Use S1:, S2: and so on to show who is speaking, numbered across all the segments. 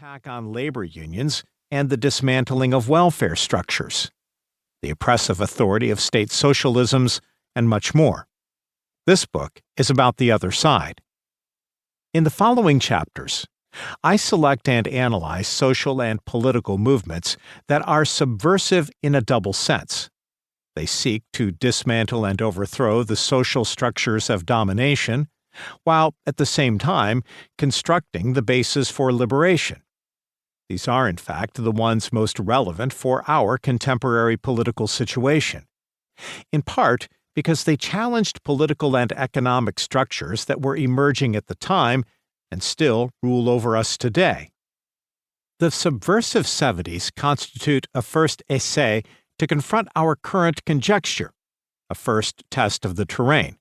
S1: attack on labor unions and the dismantling of welfare structures, the oppressive authority of state socialisms, and much more. This book is about the other side. In the following chapters, I select and analyze social and political movements that are subversive in a double sense. They seek to dismantle and overthrow the social structures of domination, while at the same time constructing the basis for liberation. These are, in fact, the ones most relevant for our contemporary political situation, in part because they challenged political and economic structures that were emerging at the time and still rule over us today. The Subversive Seventies constitute a first essay to confront our current conjecture, a first test of the terrain.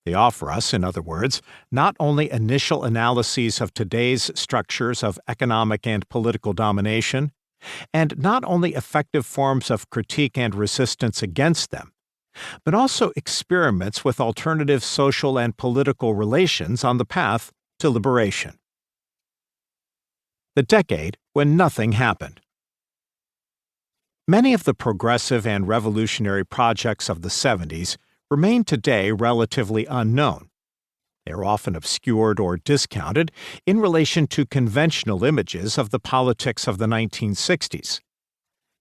S1: They offer us, in other words, not only initial analyses of today's structures of economic and political domination, and not only effective forms of critique and resistance against them, but also experiments with alternative social and political relations on the path to liberation. The decade when nothing happened. Many of the progressive and revolutionary projects of the 70s remain today relatively unknown. They are often obscured or discounted in relation to conventional images of the politics of the 1960s.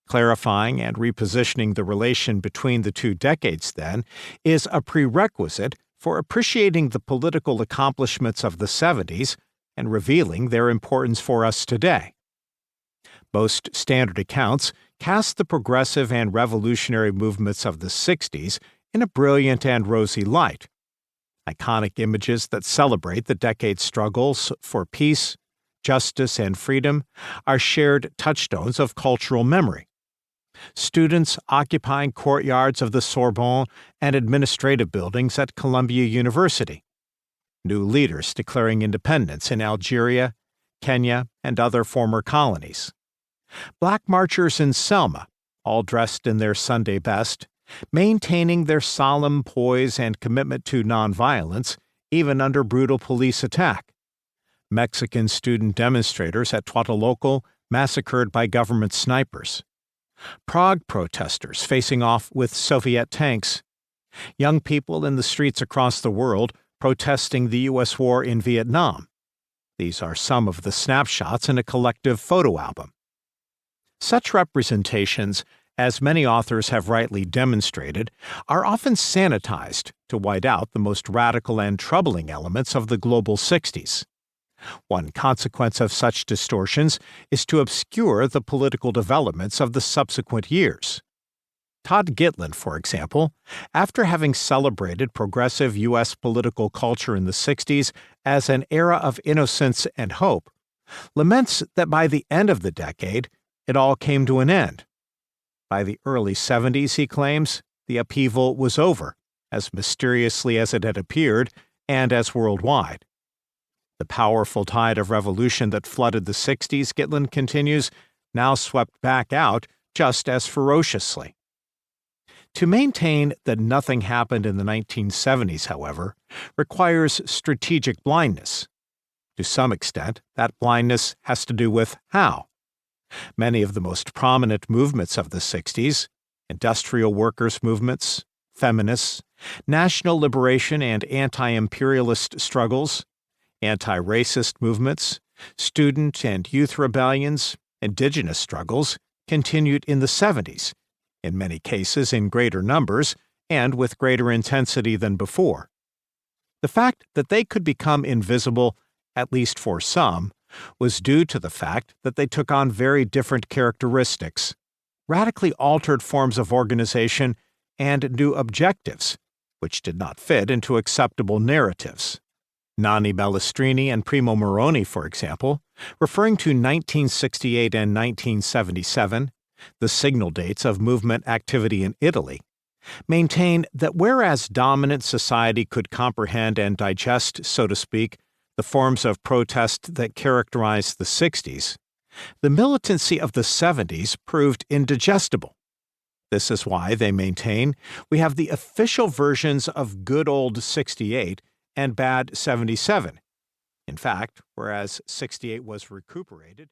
S1: Clarifying and repositioning the relation between the two decades, then, is a prerequisite for appreciating the political accomplishments of the 70s and revealing their importance for us today. Most standard accounts cast the progressive and revolutionary movements of the 60s in a brilliant and rosy light. Iconic images that celebrate the decade's struggles for peace, justice, and freedom are shared touchstones of cultural memory. Students occupying courtyards of the Sorbonne and administrative buildings at Columbia University. New leaders declaring independence in Algeria, Kenya, and other former colonies. Black marchers in Selma, all dressed in their Sunday best, maintaining their solemn poise and commitment to nonviolence, even under brutal police attack. Mexican student demonstrators at Tlatelolco massacred by government snipers. Prague protesters facing off with Soviet tanks. Young people in the streets across the world protesting the U.S. war in Vietnam. These are some of the snapshots in a collective photo album. Such representations, as many authors have rightly demonstrated, are often sanitized to white out the most radical and troubling elements of the global 60s. One consequence of such distortions is to obscure the political developments of the subsequent years. Todd Gitlin, for example, after having celebrated progressive U.S. political culture in the 60s as an era of innocence and hope, laments that by the end of the decade, it all came to an end. By the early 70s, he claims, the upheaval was over, as mysteriously as it had appeared and as worldwide. The powerful tide of revolution that flooded the 60s, Gitlin continues, now swept back out just as ferociously. To maintain that nothing happened in the 1970s, however, requires strategic blindness. To some extent, that blindness has to do with how. Many of the most prominent movements of the 60s, industrial workers' movements, feminists, national liberation and anti-imperialist struggles, anti-racist movements, student and youth rebellions, indigenous struggles, continued in the 70s, in many cases in greater numbers and with greater intensity than before. The fact that they could become invisible, at least for some, was due to the fact that they took on very different characteristics, radically altered forms of organization, and new objectives, which did not fit into acceptable narratives. Nani Bellestrini and Primo Moroni, for example, referring to 1968 and 1977, the signal dates of movement activity in Italy, maintain that whereas dominant society could comprehend and digest, so to speak, the forms of protest that characterized the 60s, the militancy of the 70s proved indigestible. This is why, they maintain, we have the official versions of good old 68 and bad 77. In fact, whereas 68 was recuperated,